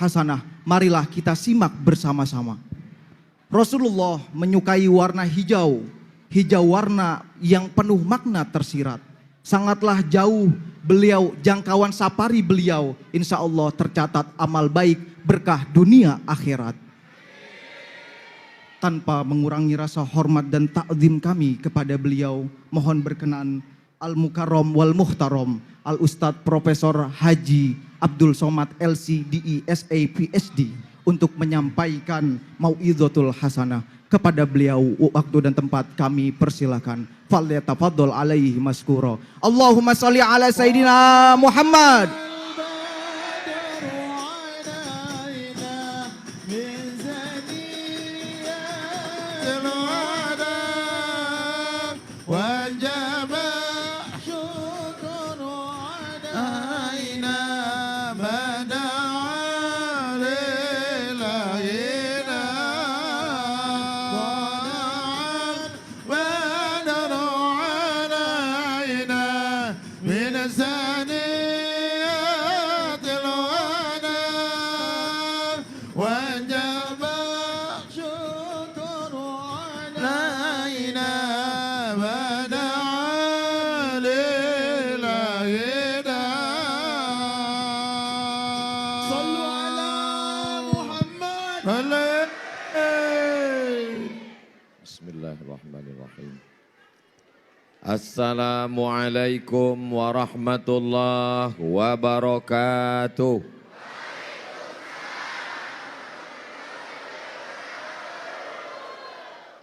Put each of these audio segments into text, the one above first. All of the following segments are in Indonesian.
Hasanah. Marilah kita simak bersama-sama. Rasulullah menyukai warna hijau. Hijau warna yang penuh makna tersirat. Sangatlah jauh beliau, jangkauan safari beliau. Insya Allah tercatat amal baik, berkah dunia akhirat. Tanpa mengurangi rasa hormat dan takzim kami kepada beliau, mohon berkenan Al-Mukarram wal Muhtaram Al-Ustadz Profesor Haji Abdul Somad LC.DE SA PhD untuk menyampaikan mau'izatul hasanah. Kepada beliau waktu dan tempat kami persilakan. Falyatafaddal alaihi maskura. Allahumma sholli ala Sayyidina Muhammad. Bismillahirrahmanirrahim. Assalamualaikum warahmatullahi wabarakatuh.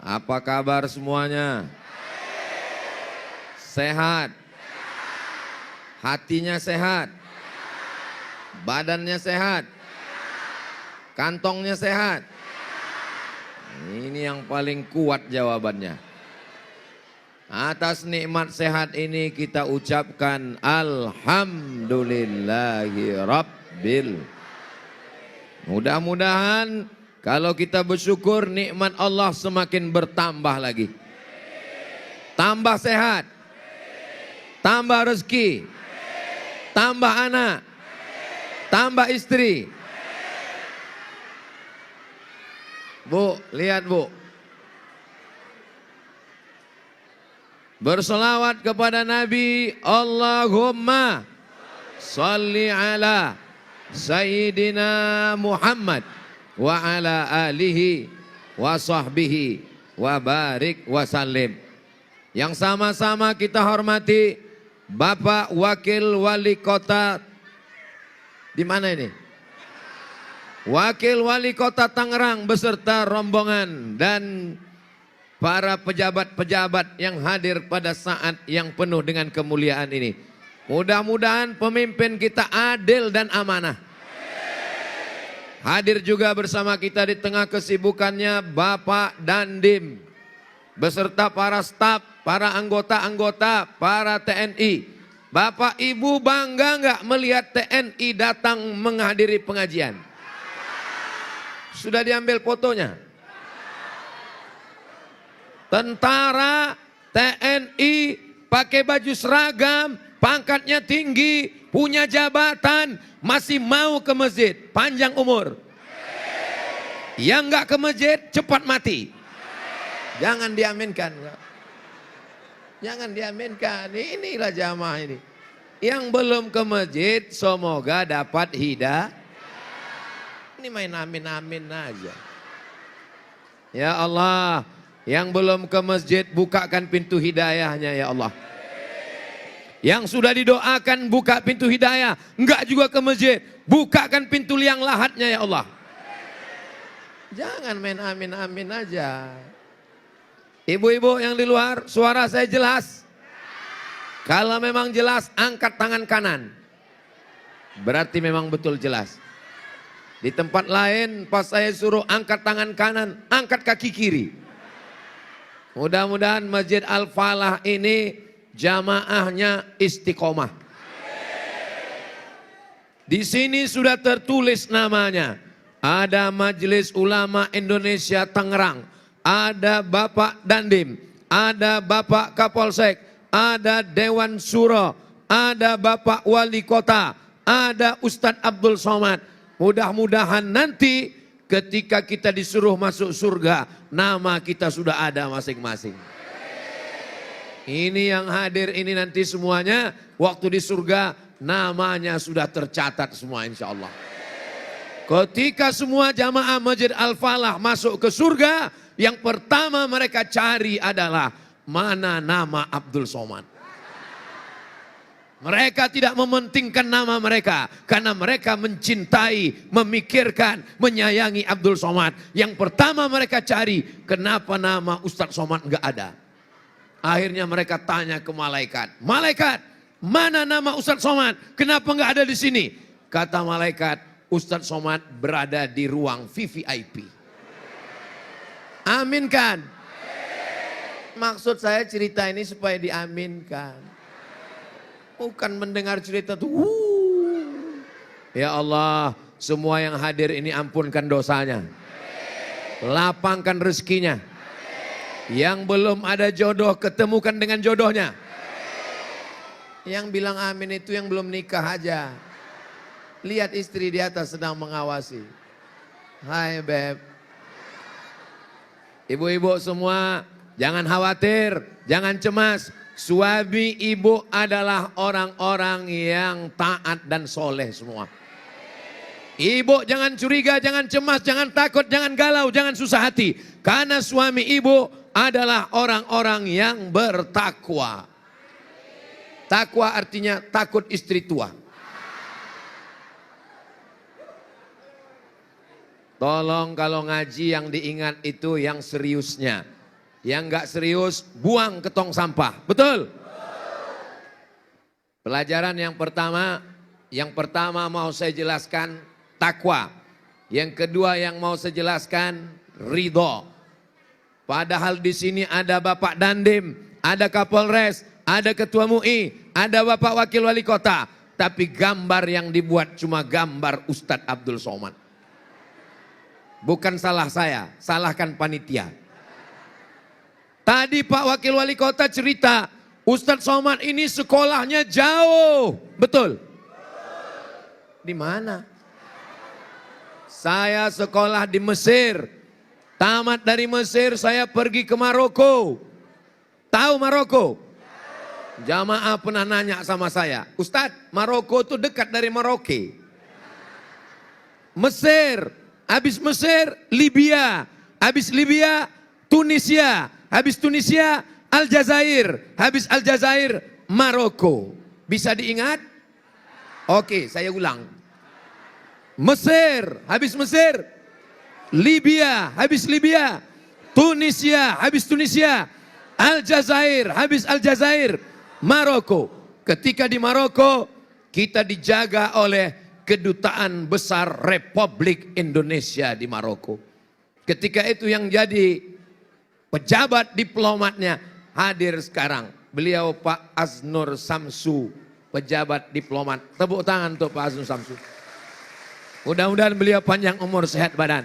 Apa kabar semuanya? Sehat? Hatinya sehat? Badannya sehat? Kantongnya sehat? Ini yang paling kuat jawabannya. Atas nikmat sehat ini kita ucapkan Alhamdulillahi Rabbil. Mudah-mudahan kalau kita bersyukur nikmat Allah semakin bertambah lagi. Tambah sehat, tambah rezeki, tambah anak, tambah istri. Bu, lihat bu. Berselawat kepada Nabi. Allahumma salli ala Sayyidina Muhammad wa ala alihi wa sahbihi wa barik wa sallim. Yang sama-sama kita hormati Bapak Wakil Wali Kota. Di mana ini? Wakil Wali Kota Tangerang beserta rombongan dan para pejabat-pejabat yang hadir pada saat yang penuh dengan kemuliaan ini. Mudah-mudahan pemimpin kita adil dan amanah. Hadir juga bersama kita di tengah kesibukannya Bapak Dandim beserta para staf, para anggota-anggota, para TNI. Bapak Ibu bangga nggak melihat TNI datang menghadiri pengajian? Sudah diambil fotonya? Tentara, TNI, pakai baju seragam, pangkatnya tinggi, punya jabatan, masih mau ke masjid, panjang umur. Yang nggak ke masjid, cepat mati. Jangan diaminkan. Jangan diaminkan, inilah jamaah ini. Yang belum ke masjid, semoga dapat hidayah. Ini main amin-amin aja. Ya Allah, yang belum ke masjid bukakan pintu hidayahnya ya Allah. Yang sudah didoakan buka pintu hidayah, enggak juga ke masjid, bukakan pintu liang lahatnya ya Allah. Jangan main amin-amin aja. Ibu-ibu yang di luar, suara saya jelas? Kalau memang jelas, angkat tangan kanan. Berarti memang betul jelas. Di tempat lain pas saya suruh angkat tangan kanan, angkat kaki kiri. Mudah-mudahan Masjid Al-Falah ini jamaahnya istiqomah. Di sini sudah tertulis namanya. Ada Majelis Ulama Indonesia Tangerang, ada Bapak Dandim, ada Bapak Kapolsek, ada Dewan Suro, ada Bapak Wali Kota, ada Ustadz Abdul Somad. Mudah-mudahan nanti ketika kita disuruh masuk surga, nama kita sudah ada masing-masing. Ini yang hadir ini nanti semuanya waktu di surga namanya sudah tercatat semua insya Allah. Ketika semua jamaah Masjid Al-Falah masuk ke surga, yang pertama mereka cari adalah mana nama Abdul Somad. Mereka tidak mementingkan nama mereka karena mereka mencintai, memikirkan, menyayangi Abdul Somad. Yang pertama mereka cari, kenapa nama Ustadz Somad enggak ada? Akhirnya mereka tanya ke malaikat, malaikat, mana nama Ustadz Somad? Kenapa enggak ada di sini? Kata malaikat, Ustadz Somad berada di ruang VVIP. Aminkan. Maksud saya cerita ini supaya diaminkan. Bukan mendengar cerita tuh. Ya Allah, semua yang hadir ini ampunkan dosanya. Lapangkan rezekinya. Yang belum ada jodoh, ketemukan dengan jodohnya. Yang bilang amin itu yang belum nikah aja. Lihat istri di atas sedang mengawasi. Hai Beb. Ibu-ibu semua, jangan khawatir, jangan cemas. Suami ibu adalah orang-orang yang taat dan soleh semua. Ibu jangan curiga, jangan cemas, jangan takut, jangan galau, jangan susah hati. Karena suami ibu adalah orang-orang yang bertakwa. Takwa artinya takut istri tua. Tolong kalau ngaji yang diingat itu yang seriusnya. Yang enggak serius, buang ke tong sampah. Betul? Pelajaran yang pertama mau saya jelaskan takwa. Yang kedua yang mau saya jelaskan ridho. Padahal di sini ada Bapak Dandim, ada Kapolres, ada Ketua MUI, ada Bapak Wakil Wali Kota. Tapi gambar yang dibuat cuma gambar Ustadz Abdul Somad. Bukan salah saya, salahkan panitia. Tadi Pak Wakil Wali Kota cerita, Ustadz Somad ini sekolahnya jauh. Betul? Di mana? Saya sekolah di Mesir. Tamat dari Mesir saya pergi ke Maroko. Tahu Maroko? Jamaah pernah nanya sama saya, Ustadz, Maroko itu dekat dari Merauke. Mesir, habis Mesir, Libya. Habis Libya, Tunisia. Habis Tunisia, Aljazair. Habis Aljazair, Maroko. Bisa diingat? Oke, saya ulang. Mesir, habis Mesir. Libya, habis Libya. Tunisia, habis Tunisia. Aljazair, habis Aljazair. Maroko. Ketika di Maroko, kita dijaga oleh Kedutaan Besar Republik Indonesia di Maroko. Ketika itu yang jadi pejabat diplomatnya hadir sekarang. Beliau Pak Aznur Samsu, pejabat diplomat. Tepuk tangan untuk Pak Aznur Samsu. Mudah-mudahan beliau panjang umur, sehat badan.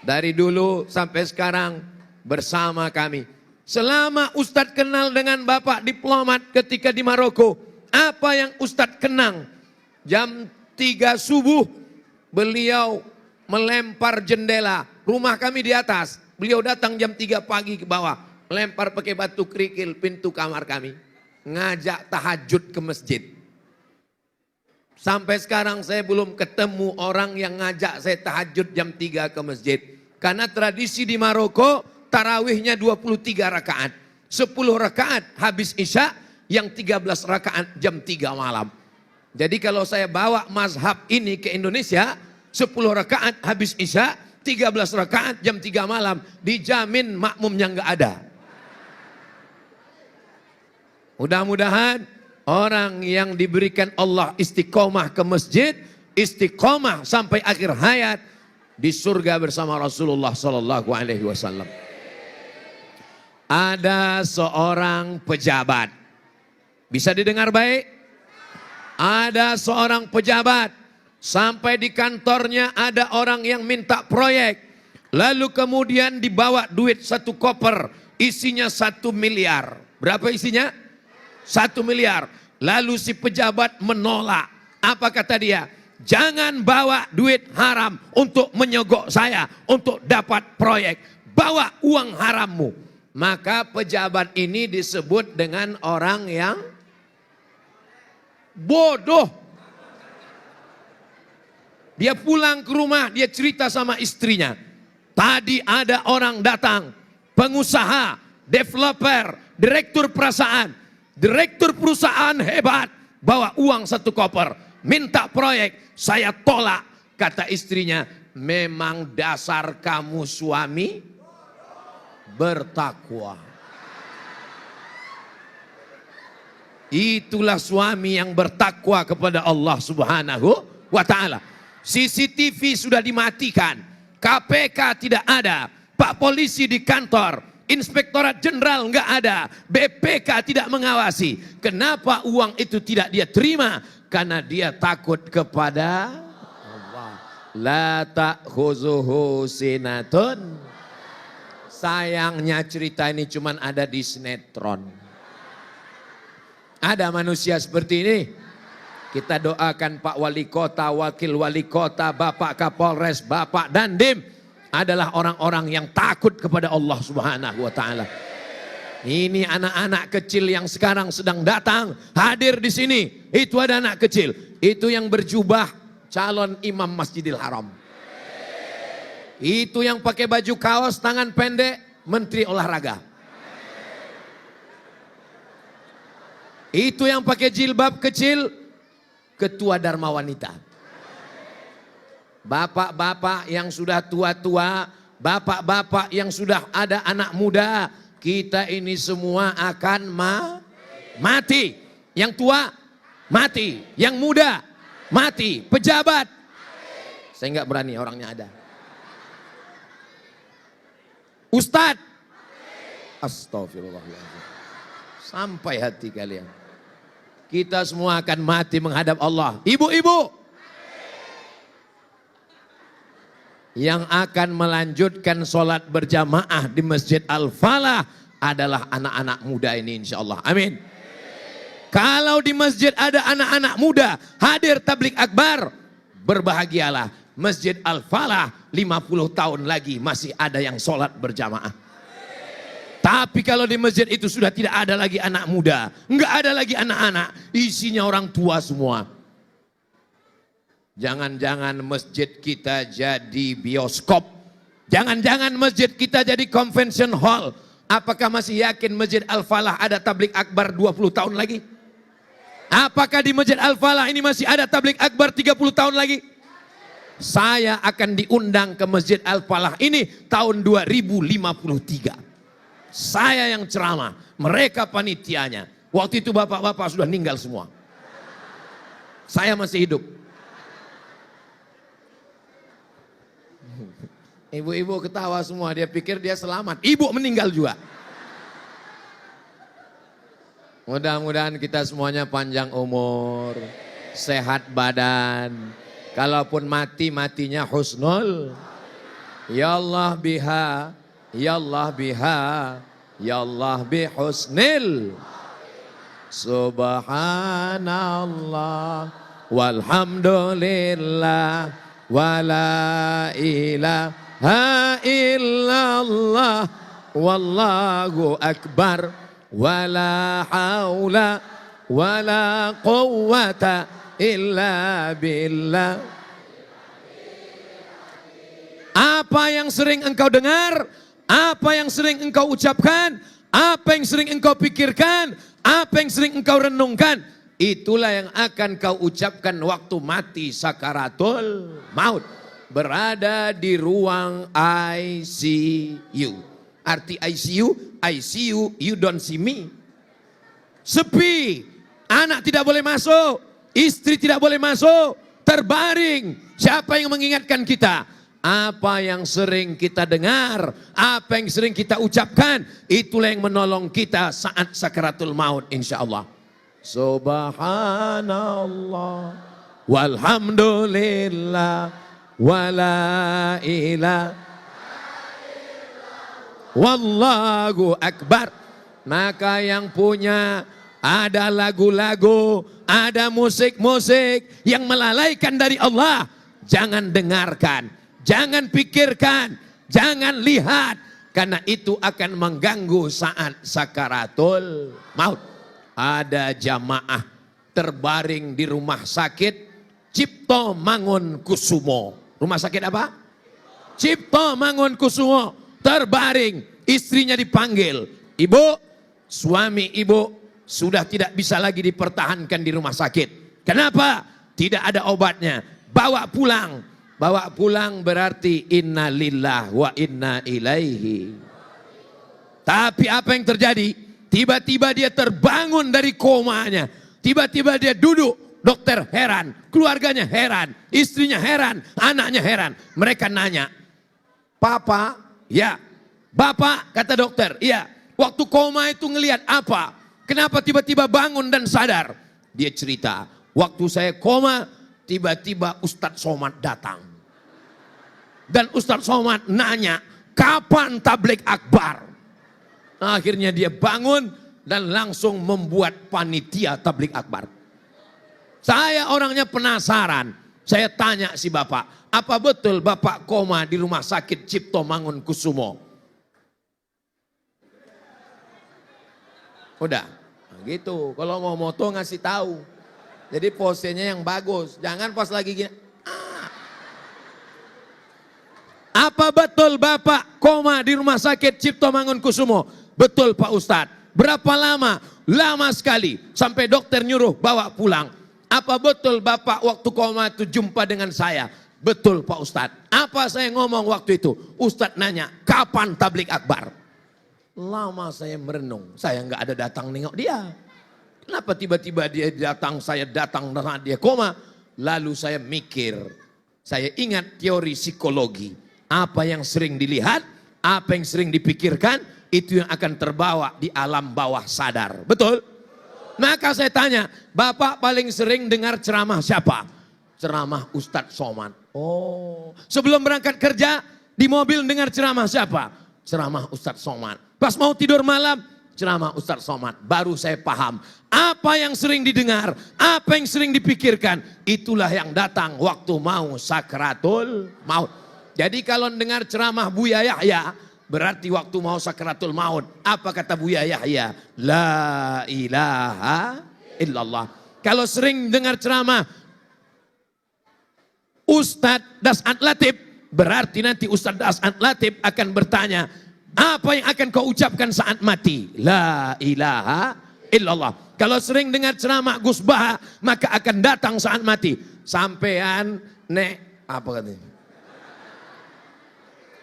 Dari dulu sampai sekarang bersama kami. Selama Ustadz kenal dengan Bapak diplomat ketika di Maroko, apa yang Ustadz kenang? Jam 3 subuh beliau melempar jendela. Rumah kami di atas. Beliau datang jam 3 pagi ke bawah, melempar pakai batu kerikil pintu kamar kami, ngajak tahajud ke masjid. Sampai sekarang saya belum ketemu orang yang ngajak saya tahajud jam 3 ke masjid. Karena tradisi di Maroko, tarawihnya 23 rakaat. 10 rakaat habis Isya, yang 13 rakaat jam 3 malam. Jadi kalau saya bawa mazhab ini ke Indonesia, 10 rakaat habis Isya, 13 rakaat jam 3 malam, dijamin makmumnya nggak ada. Mudah-mudahan orang yang diberikan Allah istiqomah ke masjid, istiqomah sampai akhir hayat di surga bersama Rasulullah Sallallahu Alaihi Wasallam. Ada seorang pejabat, bisa didengar baik? Ada seorang pejabat. Sampai di kantornya ada orang yang minta proyek. Lalu kemudian dibawa duit 1 koper. Isinya 1 miliar. Berapa isinya? 1 miliar. Lalu si pejabat menolak. Apa kata dia? Jangan bawa duit haram untuk menyogok saya, untuk dapat proyek. Bawa uang harammu. Maka pejabat ini disebut dengan orang yang bodoh. Dia pulang ke rumah, dia cerita sama istrinya. Tadi ada orang datang, pengusaha, developer, direktur perusahaan hebat, bawa uang 1 koper, minta proyek, saya tolak. Kata istrinya, memang dasar kamu suami bertakwa. Itulah suami yang bertakwa kepada Allah Subhanahu wa ta'ala. CCTV sudah dimatikan, KPK tidak ada, Pak Polisi di kantor, Inspektorat Jenderal enggak ada, BPK tidak mengawasi. Kenapa uang itu tidak dia terima? Karena dia takut kepada Allah. La ta'khuzuhu sinatun. Sayangnya cerita ini cuma ada di sinetron. Ada manusia seperti ini? Kita doakan Pak Wali Kota, Wakil Wali Kota, Bapak Kapolres, Bapak Dandim adalah orang-orang yang takut kepada Allah Subhanahu wa ta'ala. Ini anak-anak kecil yang sekarang sedang datang, hadir di sini. Itu ada anak kecil, itu yang berjubah calon imam Masjidil Haram. Itu yang pakai baju kaos tangan pendek, Menteri Olahraga. Itu yang pakai jilbab kecil, Ketua Dharma Wanita. Bapak-bapak yang sudah tua-tua, bapak-bapak yang sudah ada anak muda, kita ini semua akan mati. Yang tua mati, yang muda mati, pejabat. Saya nggak berani, orangnya ada. Ustadz, astagfirullahaladzim. Sampai hati kalian. Kita semua akan mati menghadap Allah. Ibu-ibu yang akan melanjutkan sholat berjamaah di Masjid Al-Falah adalah anak-anak muda ini, insya Allah. Amin. Kalau di masjid ada anak-anak muda hadir tablik akbar, berbahagialah. Masjid Al-Falah 50 tahun lagi masih ada yang sholat berjamaah. Tapi kalau di masjid itu sudah tidak ada lagi anak muda, enggak ada lagi anak-anak, isinya orang tua semua. Jangan-jangan masjid kita jadi bioskop. Jangan-jangan masjid kita jadi convention hall. Apakah masih yakin Masjid Al-Falah ada tablik akbar 20 tahun lagi? Apakah di Masjid Al-Falah ini masih ada tablik akbar 30 tahun lagi? Saya akan diundang ke Masjid Al-Falah ini tahun 2053. Saya yang ceramah, mereka panitianya. Waktu itu bapak-bapak sudah meninggal semua. Saya masih hidup. Ibu-ibu ketawa semua, dia pikir dia selamat. Ibu meninggal juga. Mudah-mudahan kita semuanya panjang umur, sehat badan. Kalaupun mati, matinya husnul. Ya Allah biha, ya Allah biha, ya Allah bihusnil. Subhanallah walhamdulillah wala ilaha illallah wallahu akbar wala haula wala quwwata illa billah. Apa yang sering engkau dengar, apa yang sering engkau ucapkan, apa yang sering engkau pikirkan, apa yang sering engkau renungkan, itulah yang akan kau ucapkan waktu mati sakaratul maut. Berada di ruang ICU. Arti ICU, ICU, you don't see me. Sepi, anak tidak boleh masuk, istri tidak boleh masuk, terbaring. Siapa yang mengingatkan kita? Apa yang sering kita dengar, apa yang sering kita ucapkan, itulah yang menolong kita saat sakaratul maut, insya Allah. Subhanallah walhamdulillah wala ilaha wallahu akbar. Maka yang punya ada lagu-lagu, ada musik-musik yang melalaikan dari Allah. Jangan dengarkan, jangan pikirkan, jangan lihat, karena itu akan mengganggu saat sakaratul maut. Ada jamaah terbaring di rumah sakit Cipto Mangunkusumo. Rumah sakit apa? Cipto Mangunkusumo. Terbaring, istrinya dipanggil. Ibu, suami ibu sudah tidak bisa lagi dipertahankan di rumah sakit. Kenapa? Tidak ada obatnya. Bawa pulang. Bawa pulang berarti inna lillah wa inna ilaihi. Tapi apa yang terjadi? Tiba-tiba dia terbangun dari komanya. Tiba-tiba dia duduk. Dokter heran, keluarganya heran, istrinya heran, anaknya heran. Mereka nanya, Papa, ya. Bapak, kata dokter, iya. Waktu koma itu ngelihat apa? Kenapa tiba-tiba bangun dan sadar? Dia cerita, waktu saya koma, tiba-tiba Ustadz Somad datang. Dan Ustadz Somad nanya, kapan tablik akbar? Akhirnya dia bangun dan langsung membuat panitia tablik akbar. Saya orangnya penasaran. Saya tanya si bapak, apa betul bapak koma di rumah sakit Cipto Mangunkusumo? Udah, nah gitu. Kalau mau moto ngasih tahu. Jadi posenya yang bagus. Jangan pas lagi gini. Apa betul bapak koma di rumah sakit Cipto Mangunkusumo? Betul Pak Ustadz. Berapa lama? Lama sekali. Sampai dokter nyuruh bawa pulang. Apa betul bapak waktu koma itu jumpa dengan saya? Betul Pak Ustadz. Apa saya ngomong waktu itu? Ustadz nanya, kapan tablik akbar? Lama saya merenung, saya nggak ada datang nengok dia. Kenapa tiba-tiba dia datang, saya datang dan dia koma? Lalu saya mikir, saya ingat teori psikologi. Apa yang sering dilihat, apa yang sering dipikirkan, itu yang akan terbawa di alam bawah sadar. Betul? Maka saya tanya, Bapak paling sering dengar ceramah siapa? Ceramah Ustadz Somad. Oh, sebelum berangkat kerja, di mobil dengar ceramah siapa? Ceramah Ustadz Somad. Pas mau tidur malam, ceramah Ustadz Somad. Baru saya paham, apa yang sering didengar, apa yang sering dipikirkan, itulah yang datang waktu mau sakratul maut. Jadi kalau dengar ceramah Buya Yahya, berarti waktu mau sakratul maut. Apa kata Buya Yahya? La ilaha illallah. Kalau sering dengar ceramah Ustadz Das'ad Latif, berarti nanti Ustadz Das'ad Latif akan bertanya, apa yang akan kau ucapkan saat mati? La ilaha illallah. Kalau sering dengar ceramah Gus Baha, maka akan datang saat mati. Sampean nek apa katanya?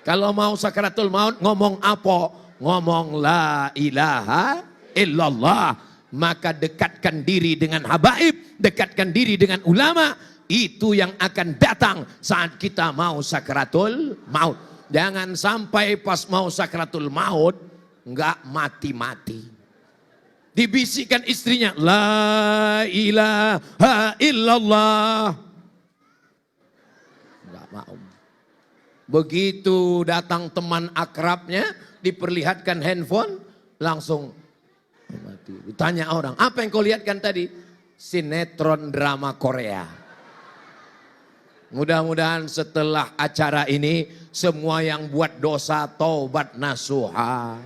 Kalau mau sakaratul maut ngomong apa? Ngomong la ilaha illallah. Maka dekatkan diri dengan habaib, dekatkan diri dengan ulama. Itu yang akan datang saat kita mau sakaratul maut. Jangan sampai pas mau sakratul maut enggak mati-mati. Dibisikkan istrinya, la ilaha illallah. Enggak mau. Begitu datang teman akrabnya, diperlihatkan handphone, langsung mati. Ditanya orang, apa yang kau lihatkan tadi? Sinetron drama Korea. Mudah-mudahan setelah acara ini semua yang buat dosa taubat nasuha.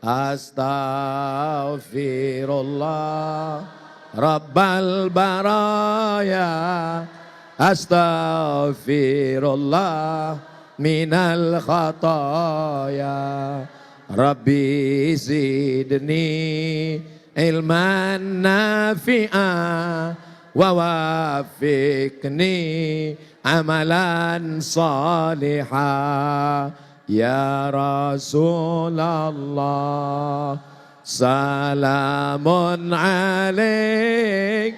Astaghfirullah Rabbal baraya. Astaghfirullah minal khataya. Rabbi zidni ilman nafi'ah. ووافقني عملا صالحا يا رسول الله سلام عليك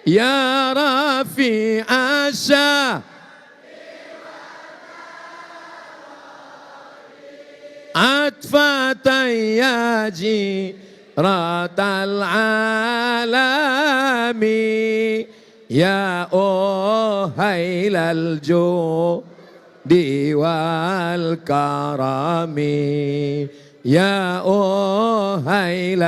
يا رفيع الشان عطفة يا جيرة العالم يا أهيل الجود والكرم يا أهيل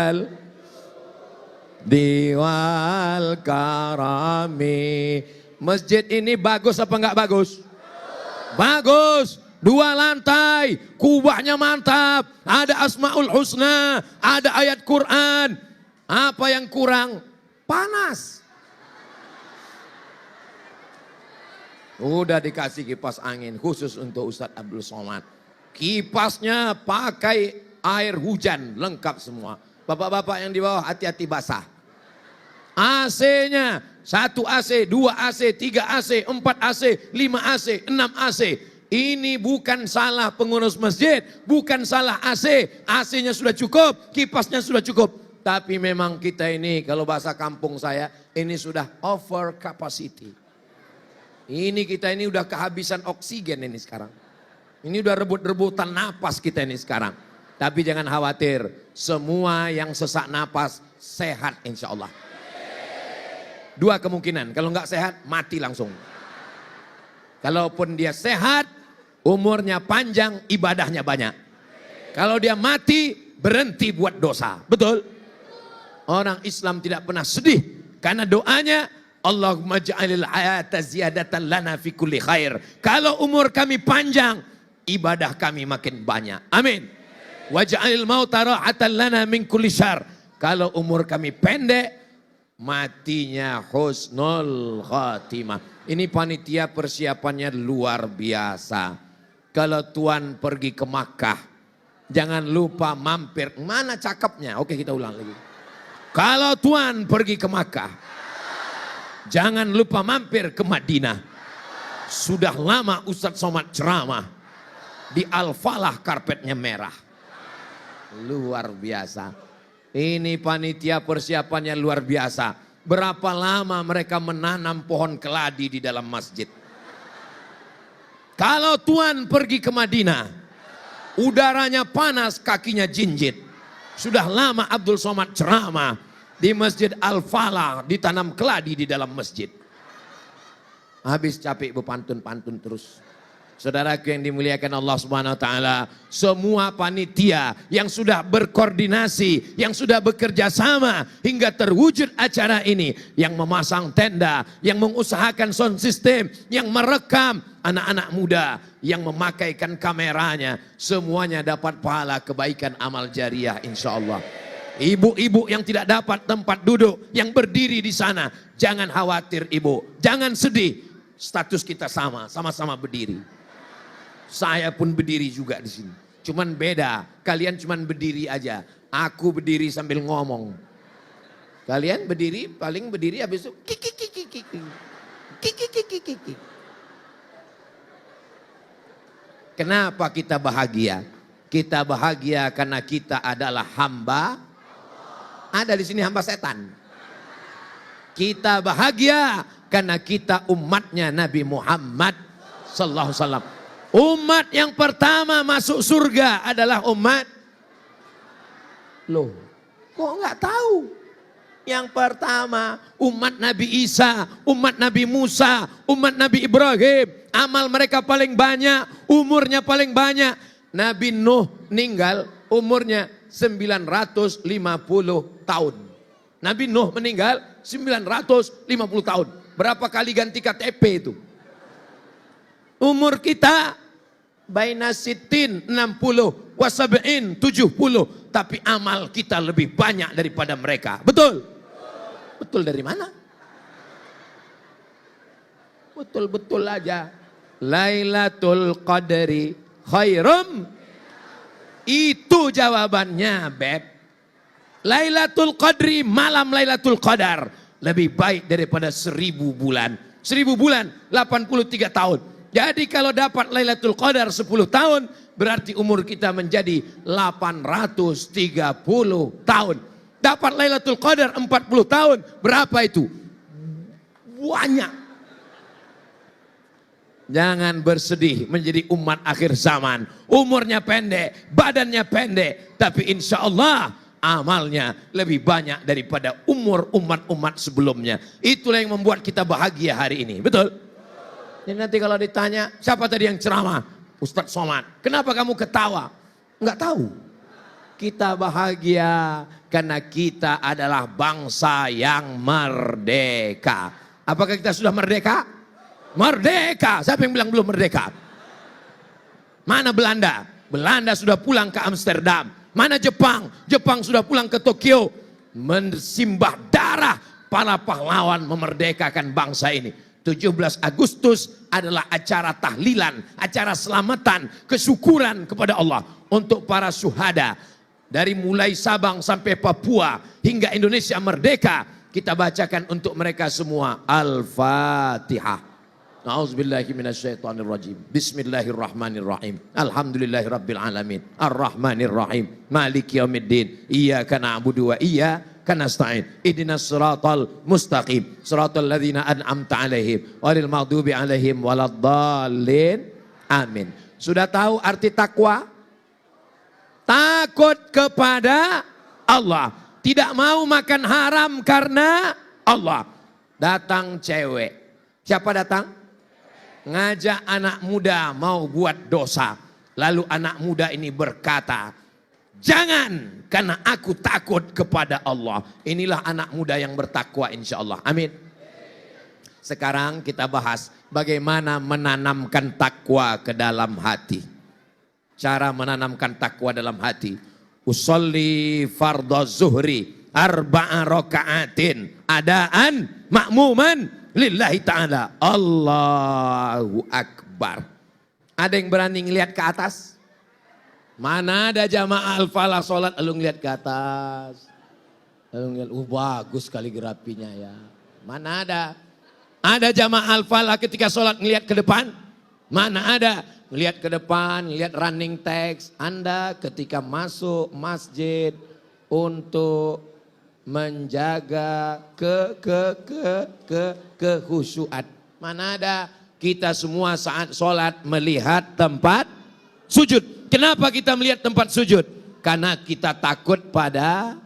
diwal karami. Masjid ini bagus apa enggak bagus? Bagus. 2 lantai, kubahnya mantap, ada Asmaul Husna, ada ayat Quran. Apa yang kurang? Panas. Udah dikasih kipas angin khusus untuk Ustadz Abdul Somad. Kipasnya pakai air hujan, lengkap semua. Bapak-bapak yang di bawah hati-hati basah. AC-nya 1 AC, 2 AC, 3 AC, 4 AC, 5 AC, 6 AC. Ini bukan salah pengurus masjid, bukan salah AC. AC-nya sudah cukup, kipasnya sudah cukup. Tapi memang kita ini, kalau bahasa kampung saya, ini sudah over capacity. Ini kita ini udah kehabisan oksigen ini sekarang. Ini udah rebut-rebutan napas kita ini sekarang. Tapi jangan khawatir, semua yang sesak napas sehat insya Allah. 2 kemungkinan, kalau nggak sehat mati langsung. Kalaupun dia sehat, umurnya panjang, ibadahnya banyak. Kalau dia mati, berhenti buat dosa. Betul? Orang Islam tidak pernah sedih. Karena doanya, Allahumma ja'alil hayata ziyadatan lana fi kulli khair. Kalau umur kami panjang, ibadah kami makin banyak. Amin. Waj'alil mauta rahatan lana min kulli syarr. Kalau umur kami pendek, matinya husnul khatimah. Ini panitia persiapannya luar biasa. Kalau Tuan pergi ke Makkah, jangan lupa mampir. Mana cakepnya? Oke, kita ulang lagi. Kalau Tuan pergi ke Makkah, jangan lupa mampir ke Madinah. Sudah lama Ustadz Somad ceramah. Di Al-Falah karpetnya merah. Luar biasa. Ini panitia persiapannya luar biasa. Berapa lama mereka menanam pohon keladi di dalam masjid. Kalau Tuan pergi ke Madinah, udaranya panas, kakinya jinjit. Sudah lama Abdul Somad ceramah di Masjid Al-Falah, ditanam keladi di dalam masjid. Habis capek berpantun-pantun terus. Saudaraku yang dimuliakan Allah Subhanahu wa taala, semua panitia yang sudah berkoordinasi, yang sudah bekerja sama hingga terwujud acara ini, yang memasang tenda, yang mengusahakan sound system, yang merekam, anak-anak muda yang memakaikan kameranya, semuanya dapat pahala kebaikan amal jariah insyaallah. Ibu-ibu yang tidak dapat tempat duduk, yang berdiri di sana, jangan khawatir ibu, jangan sedih. Status kita sama-sama berdiri. Saya pun berdiri juga di sini. Cuman beda, kalian cuman berdiri aja. Aku berdiri sambil ngomong. Kalian berdiri, paling berdiri habis itu kiki. Kenapa kita bahagia? Kita bahagia karena kita adalah hamba. Ada di sini hamba setan. Kita bahagia karena kita umatnya Nabi Muhammad sallallahu alaihi wasallam. Umat yang pertama masuk surga adalah umat. Loh, kok nggak tahu? Yang pertama umat Nabi Isa, umat Nabi Musa, umat Nabi Ibrahim. Amal mereka paling banyak, umurnya paling banyak. Nabi Nuh meninggal umurnya 950 tahun. Nabi Nuh meninggal 950 tahun. Berapa kali ganti KTP itu? Umur kita baina sitin 60 wasab'in 70, tapi amal kita lebih banyak daripada mereka. Betul? Betul dari mana? Betul-betul aja. Lailatul Qadri khairum. Itu jawabannya, Beb. Lailatul Qadri, malam Lailatul Qadar lebih baik daripada 1000 bulan. 1000 bulan 83 tahun. Jadi kalau dapat Lailatul Qadar 10 tahun, berarti umur kita menjadi 830 tahun. Dapat Lailatul Qadar 40 tahun, berapa itu? Banyak. Jangan bersedih menjadi umat akhir zaman. Umurnya pendek, badannya pendek, tapi insya Allah amalnya lebih banyak daripada umur umat-umat sebelumnya. Itulah yang membuat kita bahagia hari ini. Betul? Jadi nanti kalau ditanya, siapa tadi yang ceramah? Ustadz Somad. Kenapa kamu ketawa? Enggak tahu. kita bahagia karena kita adalah bangsa yang merdeka. Apakah kita sudah merdeka? Merdeka. Siapa yang bilang belum merdeka? Mana Belanda? Belanda sudah pulang ke Amsterdam. Mana Jepang? Jepang sudah pulang ke Tokyo. Mensimbah darah para pahlawan memerdekakan bangsa ini. 17 Agustus adalah acara tahlilan, acara selamatan, kesyukuran kepada Allah untuk para syuhada. Dari mulai Sabang sampai Papua hingga Indonesia merdeka, kita bacakan untuk mereka semua Al-Fatihah. A'udzubillahi minasyaitonirrajim. Bismillahirrahmanirrahim. Alhamdulillahirabbil alamin. Arrahmanirrahim. Maliki yaumiddin. Iyyaka na'budu wa iyyaka nasta'in. Ihdinas siratal mustaqim. Siratal ladzina an'amta 'alaihim ghairil maghdubi 'alaihim waladdallin. Amin. Sudah tahu arti takwa? Takut kepada Allah. Tidak mau makan haram karena Allah. Datang cewek. Siapa datang? Ngajak anak muda mau buat dosa. Lalu anak muda ini berkata, jangan, karena aku takut kepada Allah. Inilah anak muda yang bertakwa insya Allah. Amin. Sekarang kita bahas bagaimana menanamkan takwa ke dalam hati. Cara menanamkan takwa dalam hati. Usolli fardhu zuhri arba'a raka'atin adaan ma'muman lillahi ta'ala. Allahu Akbar. Ada yang berani ngelihat ke atas? Mana ada jamaah al-falah sholat lalu ngelihat ke atas? Lalu ngelihat, bagus sekali gerapinya ya. Mana ada? Ada jamaah al-falah ketika sholat ngelihat ke depan? Mana ada? Ngelihat ke depan, ngelihat running text. Anda ketika masuk masjid untuk menjaga kehusyuan. Mana ada? Kita semua saat sholat melihat tempat sujud. Kenapa kita melihat tempat sujud? Karena kita takut pada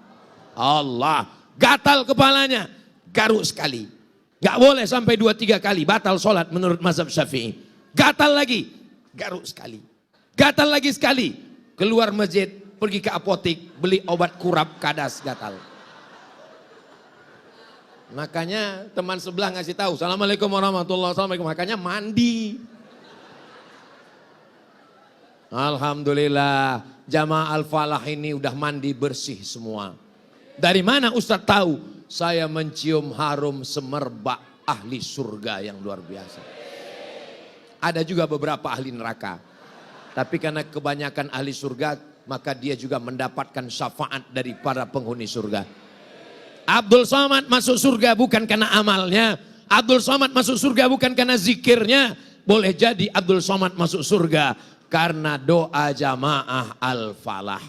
Allah. Gatal kepalanya, garuk sekali. Gak boleh sampai 2-3 kali, batal sholat menurut mazhab Syafi'i. Gatal lagi, garuk sekali. Gatal lagi sekali, keluar masjid, pergi ke apotik, beli obat kurap kadas gatal. Makanya teman sebelah ngasih tahu, Assalamualaikum warahmatullahi wabarakatuh. Makanya mandi. Alhamdulillah, jamaah al-falah ini udah mandi bersih semua. Dari mana Ustaz tahu? Saya mencium harum semerbak ahli surga yang luar biasa. Ada juga beberapa ahli neraka. Tapi karena kebanyakan ahli surga, maka dia juga mendapatkan syafaat dari para penghuni surga. Abdul Somad masuk surga bukan karena amalnya. Abdul Somad masuk surga bukan karena zikirnya. Boleh jadi Abdul Somad masuk surga karena doa jamaah al-falah.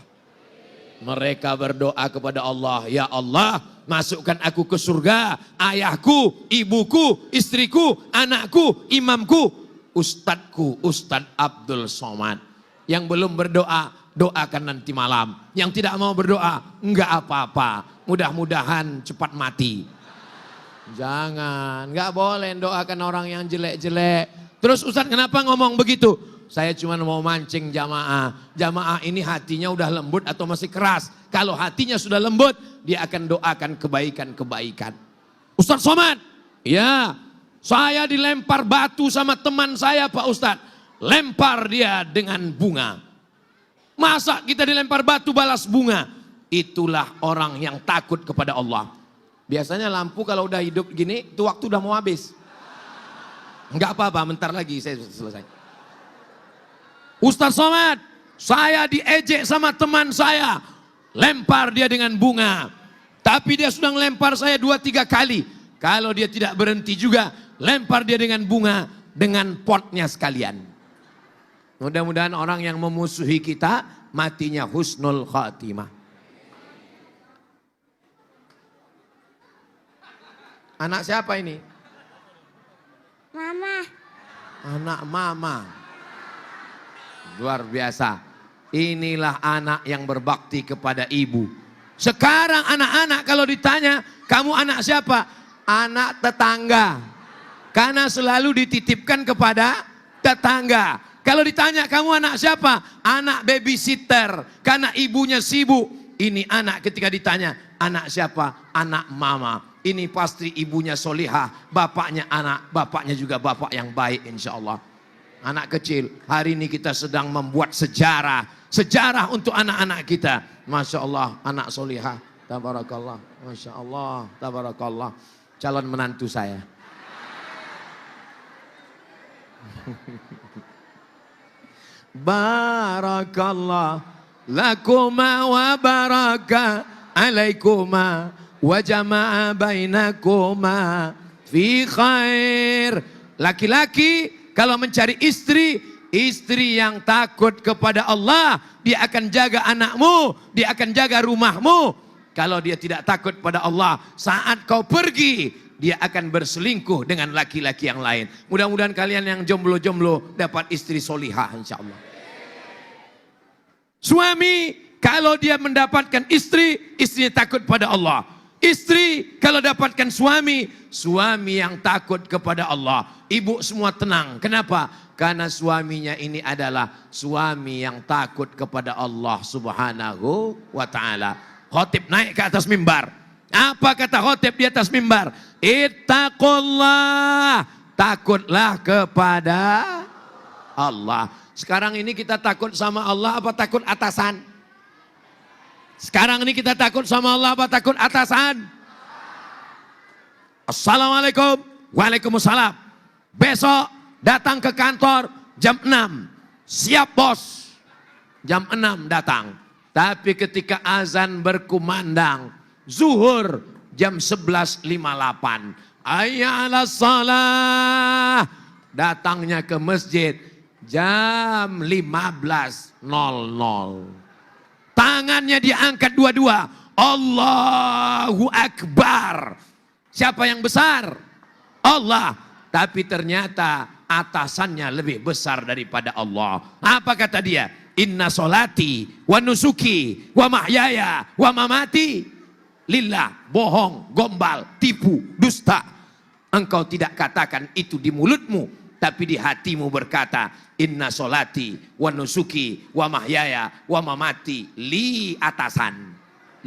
Mereka berdoa kepada Allah, ya Allah, masukkan aku ke surga, ayahku, ibuku, istriku, anakku, imamku, ustadku, Ustadz Abdul Somad. Yang belum berdoa, doakan nanti malam. Yang tidak mau berdoa, enggak apa-apa. Mudah-mudahan cepat mati. Jangan, enggak boleh doakan orang yang jelek-jelek. Terus Ustadz kenapa ngomong begitu? Saya cuma mau mancing jamaah. Jamaah ini hatinya udah lembut atau masih keras? Kalau hatinya sudah lembut, dia akan doakan kebaikan-kebaikan. Ustadz Somad, ya, saya dilempar batu sama teman saya Pak Ustadz. Lempar dia dengan bunga. Masa kita dilempar batu balas bunga? Itulah orang yang takut kepada Allah. Biasanya lampu kalau udah hidup gini, itu waktu udah mau habis. Enggak apa-apa, bentar lagi saya selesai. Ustadz Somad, saya diejek sama teman saya. Lempar dia dengan bunga. Tapi dia sudah lempar saya 2-3 kali. Kalau dia tidak berhenti juga, lempar dia dengan bunga, dengan potnya sekalian. Mudah-mudahan orang yang memusuhi kita, matinya husnul khatimah. Anak siapa ini? Mama. Anak mama. Luar biasa. Inilah anak yang berbakti kepada ibu. Sekarang anak-anak kalau ditanya, kamu anak siapa? Anak tetangga. Karena selalu dititipkan kepada tetangga. Kalau ditanya kamu anak siapa? Anak babysitter. Karena ibunya sibuk. Ini anak ketika ditanya anak siapa? Anak mama. Ini pasti ibunya solihah. Bapaknya anak. Bapaknya juga bapak yang baik insya Allah. Anak kecil. Hari ini kita sedang membuat sejarah. Sejarah untuk anak-anak kita. Masya Allah. Anak solihah. Tabarakallah. Masya Allah. Tabarakallah. Calon menantu saya. Barakallah lakuma wa baraka alaikuma wa jama'a bainakuma fi khair. Laki-laki kalau mencari istri, istri yang takut kepada Allah, dia akan jaga anakmu, dia akan jaga rumahmu. Kalau dia tidak takut pada Allah, saat kau pergi, dia akan berselingkuh dengan laki-laki yang lain. Mudah-mudahan kalian yang jomblo-jomblo dapat istri solihah insya Allah. Suami kalau dia mendapatkan istri, istrinya takut pada Allah. Istri kalau dapatkan suami, suami yang takut kepada Allah. Ibu semua tenang. Kenapa? Karena suaminya ini adalah suami yang takut kepada Allah Subhanahu wa ta'ala. Khotib naik ke atas mimbar. Apa kata khotib di atas mimbar? Ittaqullah. Takutlah kepada Allah. Sekarang ini kita takut sama Allah apa takut atasan? Sekarang ini kita takut sama Allah apa takut atasan? Assalamualaikum. Waalaikumsalam. Besok datang ke kantor jam 6. Siap bos. Jam 6 datang. Tapi ketika azan berkumandang, zuhur jam 11.58. Hayya 'alas shalah. Datangnya ke masjid jam 15.00. Tangannya diangkat dua-dua. Allahu Akbar. Siapa yang besar? Allah. Tapi ternyata atasannya lebih besar daripada Allah. Apa kata dia? Inna solati wa nusuki wa mahyaya wa mamati lillah. Bohong, gombal, tipu, dusta. Engkau tidak katakan itu di mulutmu, tapi di hatimu berkata, inna solati wa nusuki wa mahyaya wa mamati li atasan,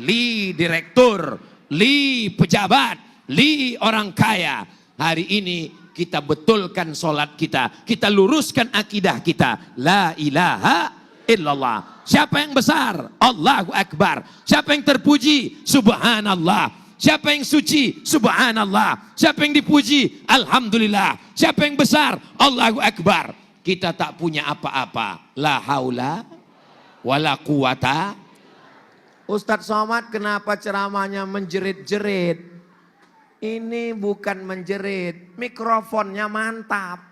li direktur, li pejabat, li orang kaya. Hari ini kita betulkan solat kita, kita luruskan akidah kita. La ilaha illallah. Siapa yang besar? Allahu Akbar. Siapa yang terpuji? Subhanallah. Siapa yang suci? Subhanallah. Siapa yang dipuji? Alhamdulillah. Siapa yang besar? Allahu Akbar. Kita tak punya apa-apa. La haula wala quwata. Ustadz Somad kenapa ceramahnya menjerit-jerit? Ini bukan menjerit. Mikrofonnya mantap.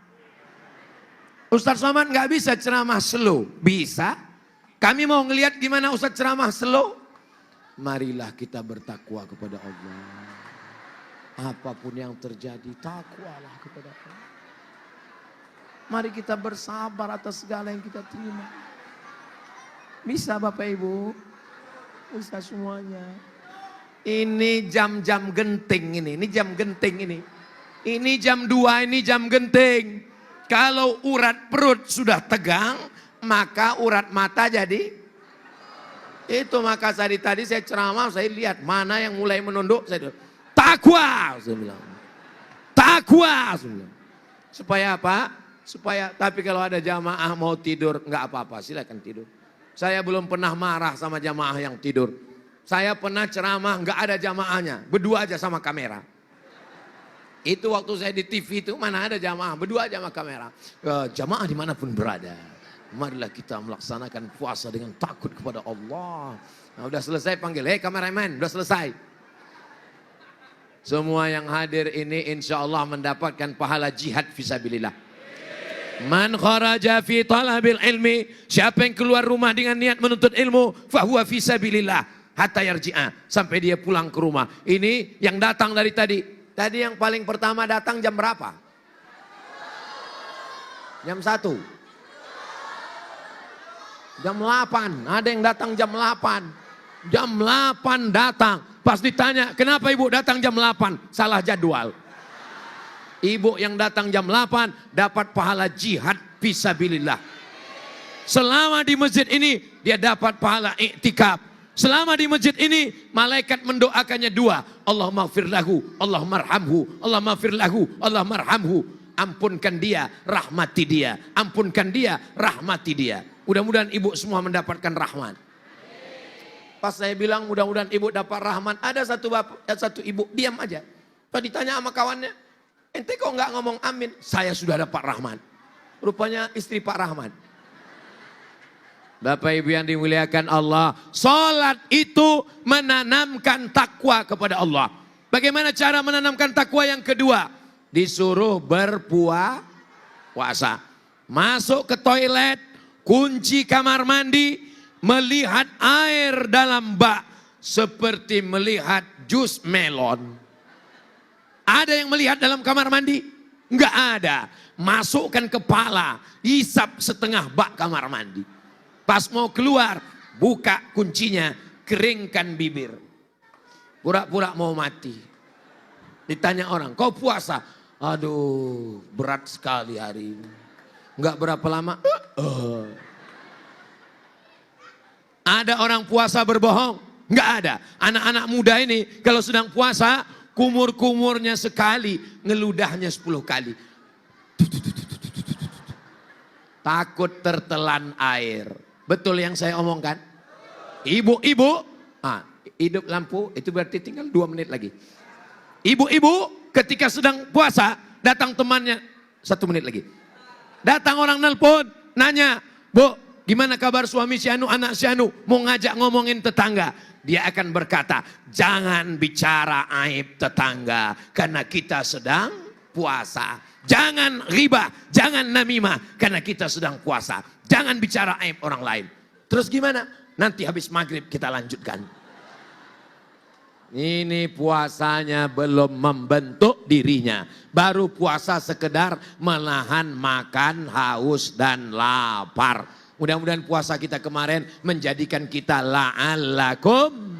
Ustadz Somad nggak bisa ceramah slow. Bisa. Kami mau ngelihat gimana Ustadz ceramah slow. Marilah kita bertakwa kepada Allah. Apapun yang terjadi, takwalah kepada Allah. Mari kita bersabar atas segala yang kita terima. Bisa Bapak Ibu? Bisa semuanya. Ini jam-jam genting ini jam genting ini. Ini jam 2, ini jam genting. Kalau urat perut sudah tegang, maka urat mata jadi itu. Maka tadi saya ceramah, saya lihat mana yang mulai menunduk, saya bilang, takwa, saya bilang. Takwa, saya bilang. Supaya apa? Supaya, tapi kalau ada jamaah mau tidur, nggak apa-apa, silakan tidur. Saya belum pernah marah sama jamaah yang tidur. Saya pernah ceramah, nggak ada jamaahnya, berdua aja sama kamera. Itu waktu saya di TV itu, mana ada jamaah, berdua aja sama kamera. Jamaah dimanapun berada. Marilah kita melaksanakan puasa dengan takut kepada Allah. Nah, udah selesai panggil, hei kameramen, udah selesai. Semua yang hadir ini insya Allah mendapatkan pahala jihad fisabilillah. Man kharaja fi talabil ilmi, siapa yang keluar rumah dengan niat menuntut ilmu, fahuwa fisabilillah hatta yarji'a, sampai dia pulang ke rumah. Ini yang datang dari tadi. Tadi yang paling pertama datang jam berapa? Jam 1. Jam 8, ada yang datang jam 8. Jam 8 datang. Pas ditanya, kenapa ibu datang jam 8? Salah jadwal. Ibu yang datang jam 8 dapat pahala jihad fisabilillah. Selama di masjid ini dia dapat pahala iktikaf. Selama di masjid ini malaikat mendoakannya dua. Allahumma ighfir lahu, Allahumma arhamhu, Allahumma ighfir lahu, Allahumma arhamhu. Ampunkan dia, rahmati dia. Ampunkan dia, rahmati dia. Mudah-mudahan ibu semua mendapatkan rahmat. Pas saya bilang mudah-mudahan ibu dapat rahmat, ada satu ibu diam aja. Pas ditanya sama kawannya, ente kok nggak ngomong amin? Saya sudah dapat rahmat. Rupanya istri Pak Rahmat. Bapak Ibu yang dimuliakan Allah, salat itu menanamkan takwa kepada Allah. Bagaimana cara menanamkan takwa yang kedua? Disuruh berpuasa. Masuk ke toilet, kunci kamar mandi, melihat air dalam bak seperti melihat jus melon. Ada yang melihat dalam kamar mandi? Enggak ada. Masukkan kepala, hisap setengah bak kamar mandi. Pas mau keluar, buka kuncinya, keringkan bibir. Pura-pura mau mati. Ditanya orang, kau puasa? Aduh, berat sekali hari ini. Enggak berapa lama. Ada orang puasa berbohong? Enggak ada. Anak-anak muda ini kalau sedang puasa, kumur-kumurnya sekali, ngeludahnya 10 kali. Takut tertelan air. Betul yang saya omongkan? Ibu-ibu, hidup lampu itu berarti tinggal 2 menit lagi. Ibu-ibu ketika sedang puasa, datang temannya 1 menit lagi. Datang orang nelpon, nanya, Bu, gimana kabar suami si Anu, anak si Anu? Mau ngajak ngomongin tetangga. Dia akan berkata, jangan bicara aib tetangga, karena kita sedang puasa. Jangan riba, jangan namimah, karena kita sedang puasa. Jangan bicara aib orang lain. Terus gimana? Nanti habis maghrib kita lanjutkan. Ini puasanya belum membentuk dirinya. Baru puasa sekedar menahan makan, haus, dan lapar. Mudah-mudahan puasa kita kemarin menjadikan kita la'allakum.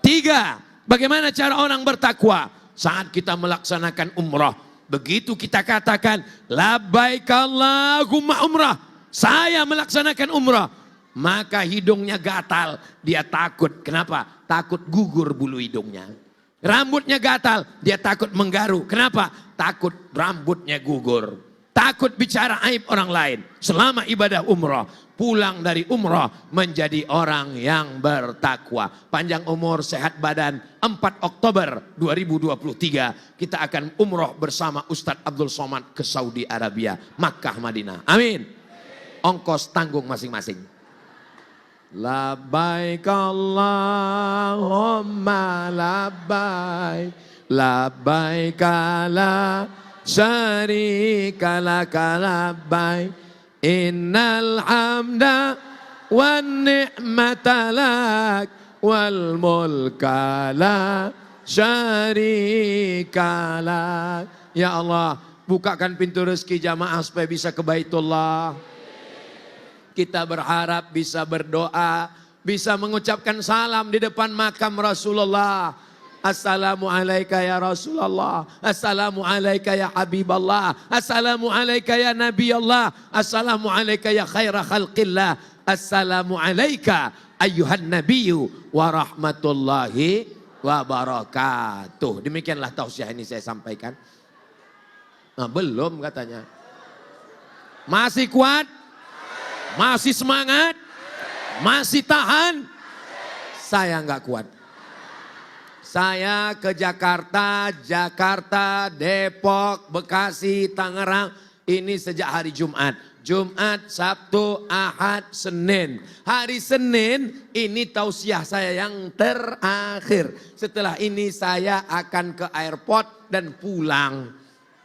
3. Bagaimana cara orang bertakwa? Saat kita melaksanakan umrah. Begitu kita katakan, labbaik Allahumma umrah. Saya melaksanakan umrah. Maka hidungnya gatal. Dia takut. Kenapa? Takut gugur bulu hidungnya. Rambutnya gatal. Dia takut menggaru. Kenapa? Takut rambutnya gugur. Takut bicara aib orang lain. Selama ibadah umrah. Pulang dari umrah menjadi orang yang bertakwa. Panjang umur, sehat badan. 4 Oktober 2023 kita akan umrah bersama Ustadz Abdul Somad ke Saudi Arabia, Makkah, Madinah. Amin. Ongkos tanggung masing-masing. Labbaik Allahumma labbaik, labbaik la syarika laka labbaik, innal hamda wan ni'mata lak wal mulka la syarika lak. Ya Allah, bukakan pintu rezeki jamaah supaya bisa ke Baitullah. Kita berharap bisa berdoa, bisa mengucapkan salam di depan makam Rasulullah. Assalamu alayka ya Rasulullah, assalamu alayka ya Habiballah, assalamu alayka ya Nabi Allah, assalamu alayka ya khaira khalqillah, assalamu alayka ayyuhan nabiyyu wa rahmatullahi wa barakatuh. Demikianlah tausiah ini saya sampaikan. Nah, belum katanya. Masih kuat? Masih semangat? Masih tahan? Saya enggak kuat. Saya ke Jakarta, Depok, Bekasi, Tangerang. Ini sejak hari Jumat. Jumat, Sabtu, Ahad, Senin. Hari Senin ini tausiah saya yang terakhir. Setelah ini saya akan ke airport dan pulang.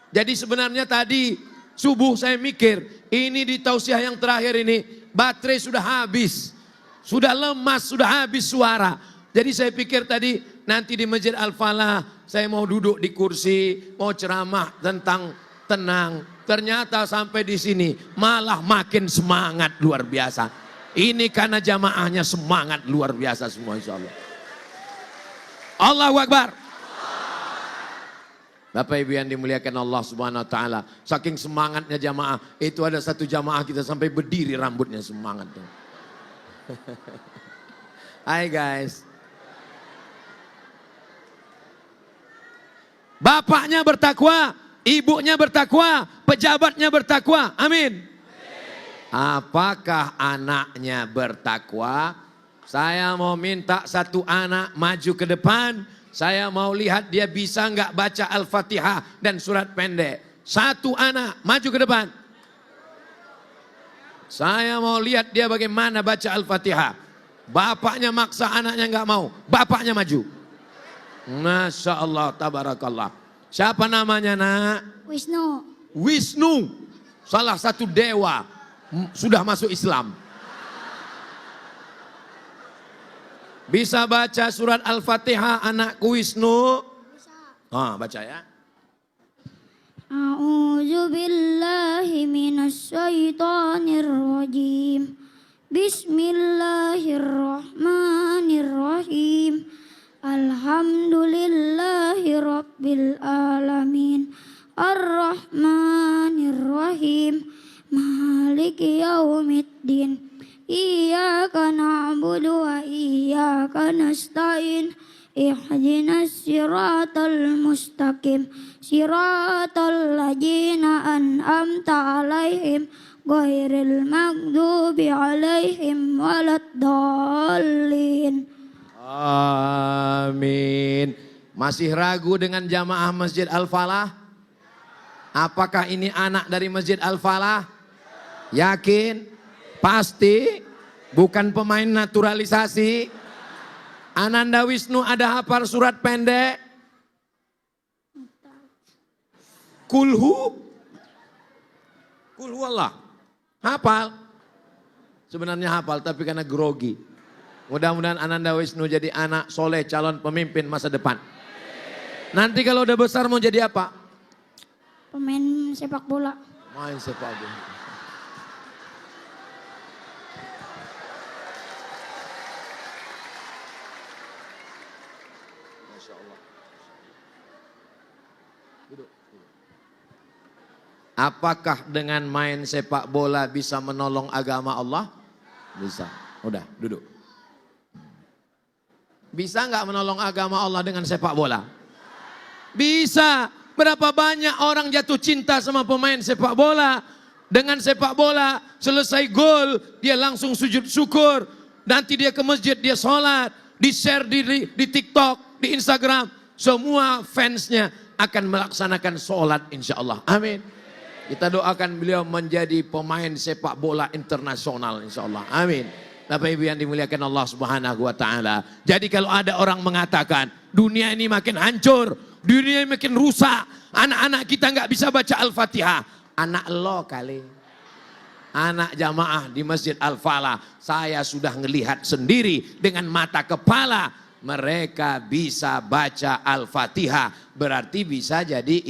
Jadi sebenarnya tadi subuh saya mikir, ini di tausiah yang terakhir ini baterai sudah habis. Sudah lemas, sudah habis suara. Jadi saya pikir tadi nanti di Masjid Al-Falah saya mau duduk di kursi, mau ceramah tentang tenang. Ternyata sampai di sini malah makin semangat luar biasa. Ini karena jamaahnya semangat luar biasa semua, insya Allah. Allahu Akbar. Bapak Ibu yang dimuliakan Allah Subhanahu wa taala, saking semangatnya jamaah, itu ada satu jamaah kita sampai berdiri rambutnya semangatnya. Hai guys. Bapaknya bertakwa, ibunya bertakwa, pejabatnya bertakwa. Amin. Apakah anaknya bertakwa? Saya mau minta satu anak maju ke depan. Saya mau lihat dia bisa nggak baca Al-Fatihah dan surat pendek. Satu anak maju ke depan. Saya mau lihat dia bagaimana baca Al-Fatihah. Bapaknya maksa anaknya nggak mau. Bapaknya maju. Masya Allah, tabarakallah. Siapa namanya nak? Wisnu. Wisnu. Salah satu dewa. Sudah masuk Islam. Bisa baca surat Al-Fatihah anakku Wisnu? Baca ya. A'udzu billahi minasy syaithanir rajim. Bismillahirrahmanirrahim. Alhamdulillahi rabbil alamin. Ar-Rahmanir-Rahim. Maliki yaumiddin. Iyyaka na'budu wa iyyaka nasta'in. Ihdinas siratal mustaqim. Siratal ladzina an'amta 'alaihim ghairil maghdubi 'alaihim waladdallin. Amin. Masih ragu dengan jamaah Masjid Al-Falah? Apakah ini anak dari Masjid Al-Falah? Yakin? Pasti? Bukan pemain naturalisasi? Ananda Wisnu ada hafal surat pendek? Kulhu? Kulhu Allah. Hafal? Sebenarnya hafal tapi karena grogi. Mudah-mudahan Ananda Wisnu jadi anak soleh calon pemimpin masa depan. Nanti kalau udah besar mau jadi apa? Pemain sepak bola. Main sepak bola. Masya Allah. Duduk. Apakah dengan main sepak bola bisa menolong agama Allah? Bisa. Udah, duduk. Bisa nggak menolong agama Allah dengan sepak bola? Bisa. Berapa banyak orang jatuh cinta sama pemain sepak bola. Dengan sepak bola, selesai gol, dia langsung sujud syukur. Nanti dia ke masjid, dia sholat. Di-share di TikTok, di Instagram. Semua fansnya akan melaksanakan sholat insya Allah. Amin. Kita doakan beliau menjadi pemain sepak bola internasional insya Allah. Amin. Bapak Ibu yang dimuliakan Allah Subhanahu wa taala. Jadi kalau ada orang mengatakan dunia ini makin hancur, dunia ini makin rusak, anak-anak kita nggak bisa baca Al-Fatihah. Anak lo kali. Anak jamaah di Masjid Al-Falah, saya sudah ngelihat sendiri dengan mata kepala. Mereka bisa baca Al-Fatihah, berarti bisa jadi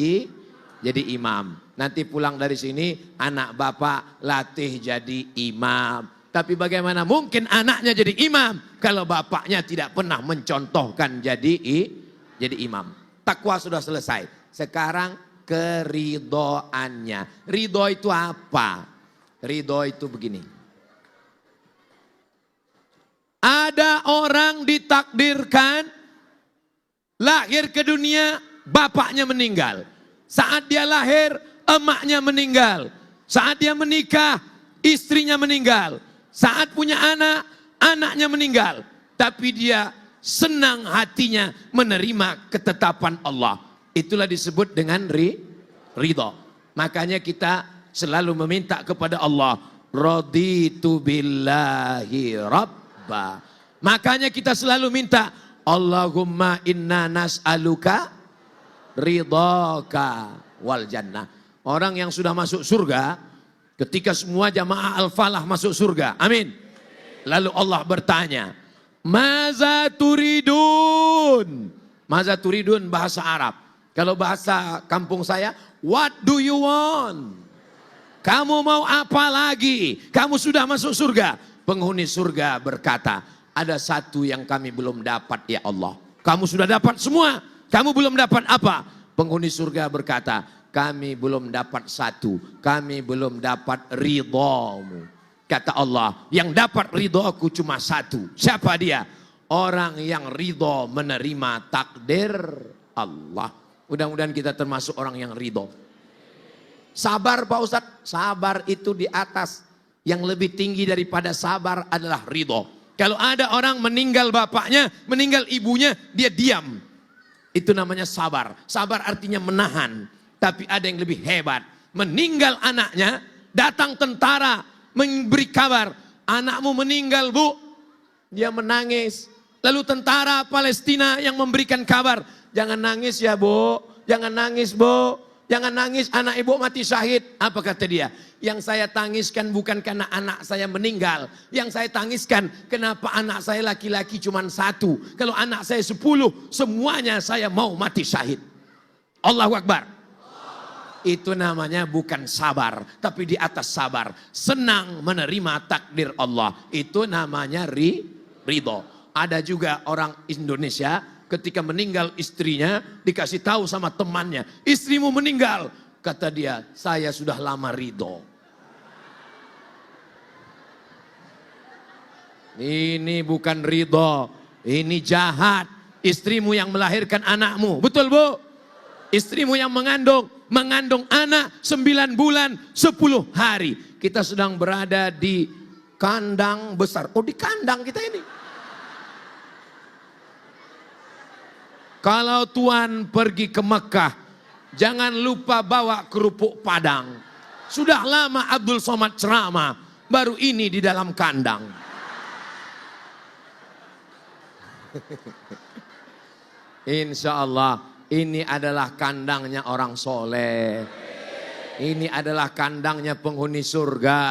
imam. Nanti pulang dari sini anak bapak latih jadi imam. Tapi bagaimana mungkin anaknya jadi imam kalau bapaknya tidak pernah mencontohkan jadi imam. Takwa sudah selesai. Sekarang keridhoannya. Ridho itu apa? Ridho itu begini. Ada orang ditakdirkan lahir ke dunia, bapaknya meninggal. Saat dia lahir, emaknya meninggal. Saat dia menikah, istrinya meninggal. Saat punya anak, anaknya meninggal. Tapi dia senang hatinya menerima ketetapan Allah. Itulah disebut dengan ridho. Makanya kita selalu meminta kepada Allah. Raditu billahi rabba. Makanya kita selalu minta. Allahumma inna nas'aluka ridhaka wal jannah. Orang yang sudah masuk surga, ketika semua jamaah Al-Falah masuk surga, amin. Lalu Allah bertanya, maza turidun? Maza turidun bahasa Arab. Kalau bahasa kampung saya, what do you want? Kamu mau apa lagi? Kamu sudah masuk surga. Penghuni surga berkata, ada satu yang kami belum dapat ya Allah. Kamu sudah dapat semua, kamu belum dapat apa? Penghuni surga berkata, kami belum dapat satu, kami belum dapat ridhamu. Kata Allah, yang dapat ridhaku cuma satu. Siapa dia? Orang yang ridha menerima takdir Allah. Mudah-mudahan kita termasuk orang yang ridha. Sabar Pak Ustadz, sabar itu di atas. Yang lebih tinggi daripada sabar adalah ridha. Kalau ada orang meninggal bapaknya, meninggal ibunya, dia diam. Itu namanya sabar. Sabar artinya menahan. Tapi ada yang lebih hebat. Meninggal anaknya, datang tentara memberi kabar. Anakmu meninggal bu. Dia menangis. Lalu tentara Palestina yang memberikan kabar. Jangan nangis ya bu. Jangan nangis bu. Jangan nangis, anak ibu mati syahid. Apa kata dia? Yang saya tangiskan bukan karena anak saya meninggal. Yang saya tangiskan kenapa anak saya laki-laki cuma satu. Kalau anak saya 10, semuanya saya mau mati syahid. Allahu Akbar. Itu namanya bukan sabar, tapi di atas sabar. Senang menerima takdir Allah. Itu namanya ridho. Ada juga orang Indonesia ketika meninggal istrinya dikasih tahu sama temannya, istrimu meninggal. Kata dia, saya sudah lama ridho. Ini bukan ridho, ini jahat. Istrimu yang melahirkan anakmu, betul bu? Istrimu yang mengandung anak 9 bulan 10 hari. Kita sedang berada di kandang besar. Oh di kandang kita ini. Kalau Tuan pergi ke Mekah, jangan lupa bawa kerupuk Padang. Sudah lama Abdul Somad ceramah, baru ini di dalam kandang. Insya Allah ini adalah kandangnya orang soleh. Ini adalah kandangnya penghuni surga.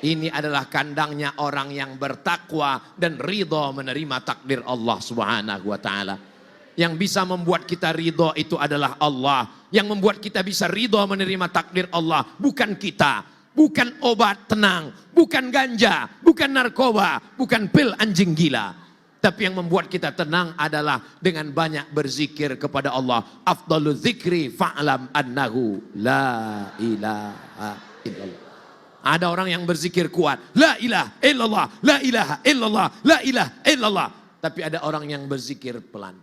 Ini adalah kandangnya orang yang bertakwa dan ridho menerima takdir Allah Subhanahu wa taala. Yang bisa membuat kita ridho itu adalah Allah. Yang membuat kita bisa ridho menerima takdir Allah bukan kita, bukan obat tenang, bukan ganja, bukan narkoba, bukan pil anjing gila. Tapi yang membuat kita tenang adalah dengan banyak berzikir kepada Allah. Afdalu zikri fa'lam annahu la ilaha illallah. Ada orang yang berzikir kuat, la ilaha illallah, la ilaha illallah, la ilaha illallah. Tapi ada orang yang berzikir pelan.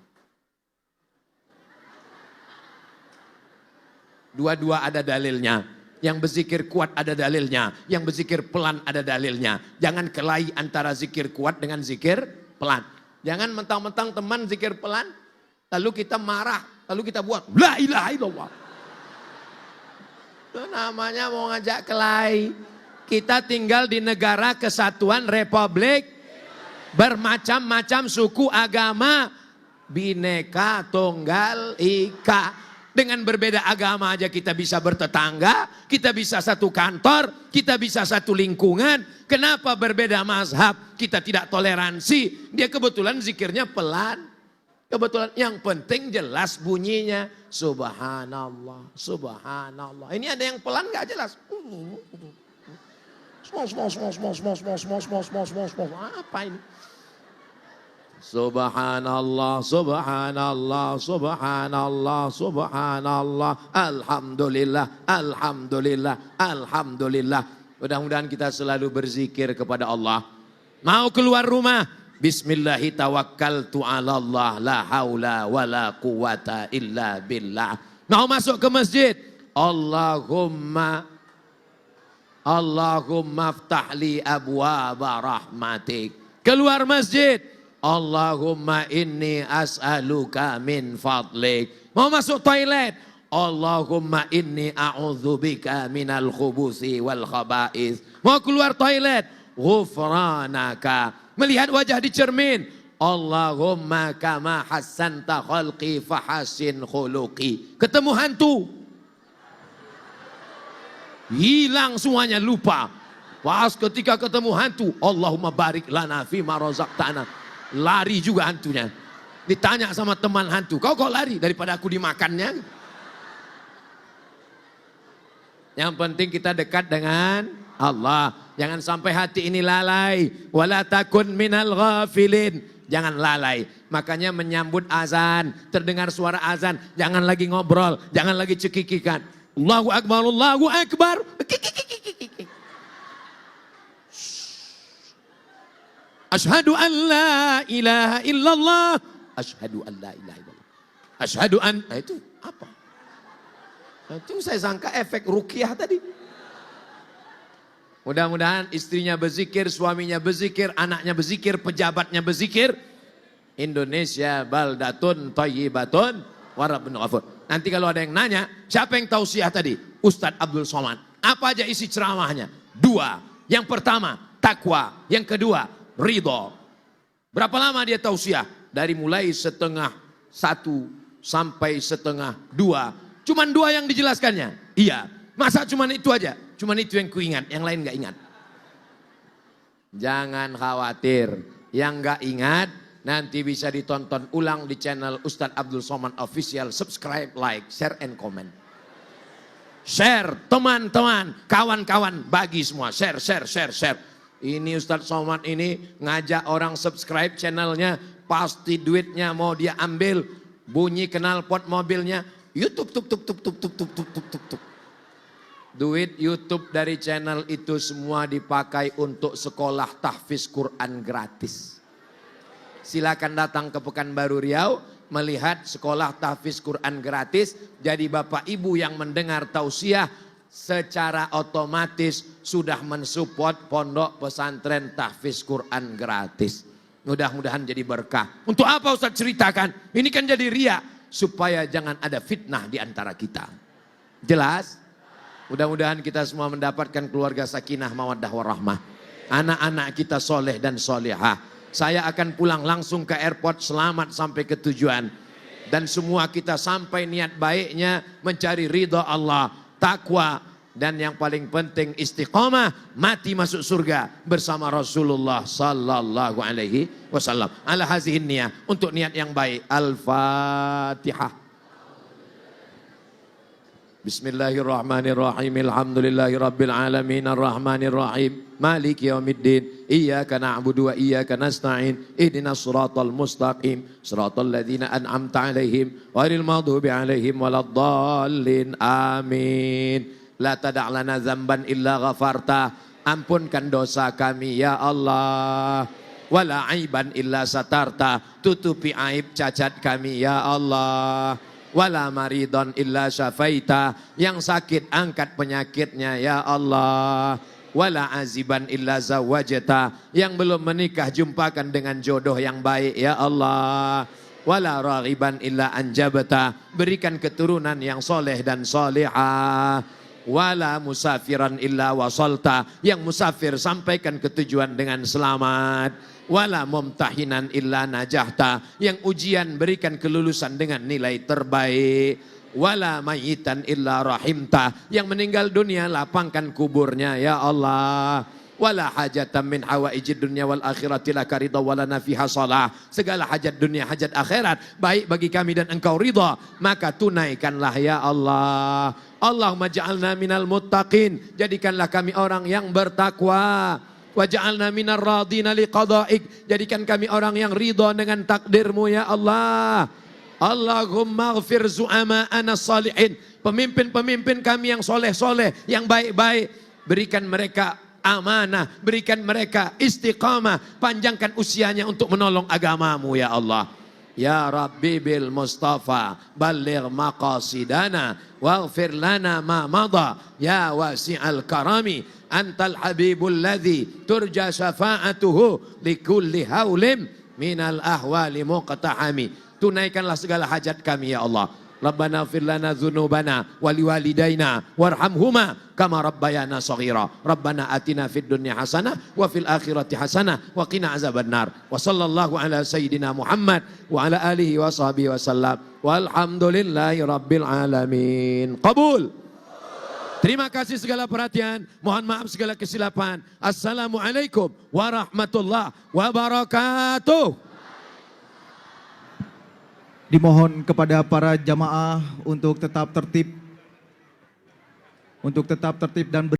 Dua-dua ada dalilnya. Yang berzikir kuat ada dalilnya. Yang berzikir pelan ada dalilnya. Jangan kelahi antara zikir kuat dengan zikir pelan. Jangan mentang-mentang teman zikir pelan, lalu kita marah, lalu kita buat la ilaha illallah. Itu namanya mau ngajak kelahi. Kita tinggal di negara kesatuan Republik bermacam-macam suku agama, Bhinneka Tunggal Ika. Dengan berbeda agama aja kita bisa bertetangga, kita bisa satu kantor, kita bisa satu lingkungan. Kenapa berbeda mazhab? Kita tidak toleransi. Dia kebetulan zikirnya pelan. Kebetulan yang penting jelas bunyinya. Subhanallah, subhanallah. Ini ada yang pelan gak jelas. Apa ini? Subhanallah, subhanallah, subhanallah, subhanallah, alhamdulillah, alhamdulillah, alhamdulillah. Mudah-mudahan kita selalu berzikir kepada Allah. Mau keluar rumah, bismillahi tawakkaltu ala Allah, la haula wa la quwata illa billah. Mau masuk ke masjid, Allahumma aftahli abwaba rahmatik. Keluar masjid, Allahumma inni as'aluka min fadlik. Mau masuk toilet, Allahumma inni a'udzubika minal khubusi wal khaba'is. Mau keluar toilet, ghufranaka. Melihat wajah di cermin, Allahumma kama hassanta khalqi fahassin khuluqi. Ketemu hantu, hilang semuanya, lupa. Pas ketika ketemu hantu, Allahumma barik lana fima razaqtana. Lari juga hantunya. Ditanya sama teman hantu, kau kok lari? Daripada aku dimakannya. Yang penting kita dekat dengan Allah. Jangan sampai hati ini lalai. Wala takun minal ghafilin. jangan lalai. Makanya menyambut azan, terdengar suara azan, jangan lagi ngobrol, jangan lagi cekikikan. Allahu Akbar, Allahu Akbar. Asyhadu an la ilaha illallah. Asyhadu an la ilaha illallah. Asyhadu an, nah itu apa? Itu saya sangka efek ruqyah tadi. Mudah-mudahan istrinya berzikir, suaminya berzikir, anaknya berzikir, pejabatnya berzikir. Indonesia baldatun thayyibatun wa rabbun ghafur. Nanti kalau ada yang nanya, siapa yang tausiah tadi? Ustadz Abdul Somad. Apa aja isi ceramahnya? 2. Yang pertama, takwa. Yang kedua, ridho. Berapa lama dia tausiah? Dari mulai 1/2 sampai 1/2. Cuman 2 yang dijelaskannya. Iya. Masa cuman itu aja? Cuman itu yang kuingat, yang lain gak ingat. Jangan khawatir. Yang gak ingat, nanti bisa ditonton ulang di channel Ustadz Abdul Somad Official. Subscribe, like, share, and comment. Share, teman-teman, kawan-kawan, bagi semua. Share, share, share, share. Ini Ustadz Somad ini ngajak orang subscribe channelnya. Pasti duitnya mau dia ambil. Bunyi knalpot mobilnya. YouTube, tuk, tuk, tuk, tuk, tuk, tuk, tuk, tuk, tuk, tuk. Duit YouTube dari channel itu semua dipakai untuk sekolah tahfiz Quran gratis. Silakan datang ke Pekanbaru Riau, melihat sekolah tahfiz Quran gratis. Jadi Bapak Ibu yang mendengar tausiah secara otomatis sudah mensupport pondok pesantren tahfiz Quran gratis. Mudah-mudahan jadi berkah. Untuk apa Ustaz ceritakan? Ini kan jadi ria. Supaya jangan ada fitnah di antara kita. Jelas? Mudah-mudahan kita semua mendapatkan keluarga sakinah, mawaddah, warahmah. Anak-anak kita soleh dan solehah. Saya akan pulang langsung ke airport selamat sampai ke tujuan. Dan semua kita sampai niat baiknya mencari ridha Allah, takwa. Dan yang paling penting istiqamah, mati masuk surga bersama Rasulullah sallallahu alaihi wasallam. Ala hazihin niyah, untuk niat yang baik. Al-Fatihah. Bismillahirrahmanirrahim. Alhamdulillahi rabbil alamin arrahmanir rahim maliki yaumiddin iyyaka na'budu wa iyyaka nasta'in ihdinas siratal mustaqim siratal ladzina an'amta 'alaihim ghairil maghdubi 'alaihim waladdallin amin. La tada' lana dzamban illa ghafarta. Ampunkan dosa kami ya Allah. Wala aiban illa satarta. Tutupi aib cacat kami ya Allah. Wala maridon illa syafaita. Yang sakit angkat penyakitnya ya Allah. Wala aziban illa zawajata. Yang belum menikah jumpakan dengan jodoh yang baik ya Allah. Wala raghiban illa anjabata. Berikan keturunan yang soleh dan solehah. Wala musafiran illa wasalta. Yang musafir sampaikan ke tujuan dengan selamat. Wala mumtahinan illa najahta. Yang ujian berikan kelulusan dengan nilai terbaik. Wala mayitan illa rahimta. Yang meninggal dunia lapangkan kuburnya ya Allah. Wala hajatan min hawaijid dunya wal akhirati laka ridha walana fiha salah. Segala hajat dunia, hajat akhirat baik bagi kami dan engkau ridha, maka tunaikanlah ya Allah. Allahumma ja'alna minal muttaqin. Jadikanlah kami orang yang bertakwa. Waj'alna minar radina liqada'ik. Jadikan kami orang yang ridha dengan takdirmu ya Allah. Allahumma ghafir zu'ama'ana salihin. Pemimpin-pemimpin kami yang soleh-soleh, yang baik-baik. Berikan mereka amanah, berikan mereka istiqamah. Panjangkan usianya untuk menolong agamamu ya Allah. Ya Rabbi bil Mustafa balligh maqasidana waghfir lana ma madha ya wasi'al karami antal habibul ladzi turja syafa'atuhu likulli haulim minal ahwali muqtahami. Tunaikanlah segala hajat kami ya Allah. Rabbana ighfir lana dzunubana wa liwalidayna warhamhuma kama rabbayana shaghira. Rabbana atina fid dunya hasanah wa fil akhirati hasanah wa qina azabannar. Wa sallallahu ala sayyidina Muhammad wa ala alihi wa sahbihi wasallam. Walhamdulillahi rabbil alamin. Qabul. Terima kasih segala perhatian. Mohon maaf segala kesilapan. Assalamualaikum warahmatullahi wabarakatuh. Dimohon kepada para jamaah untuk tetap tertib dan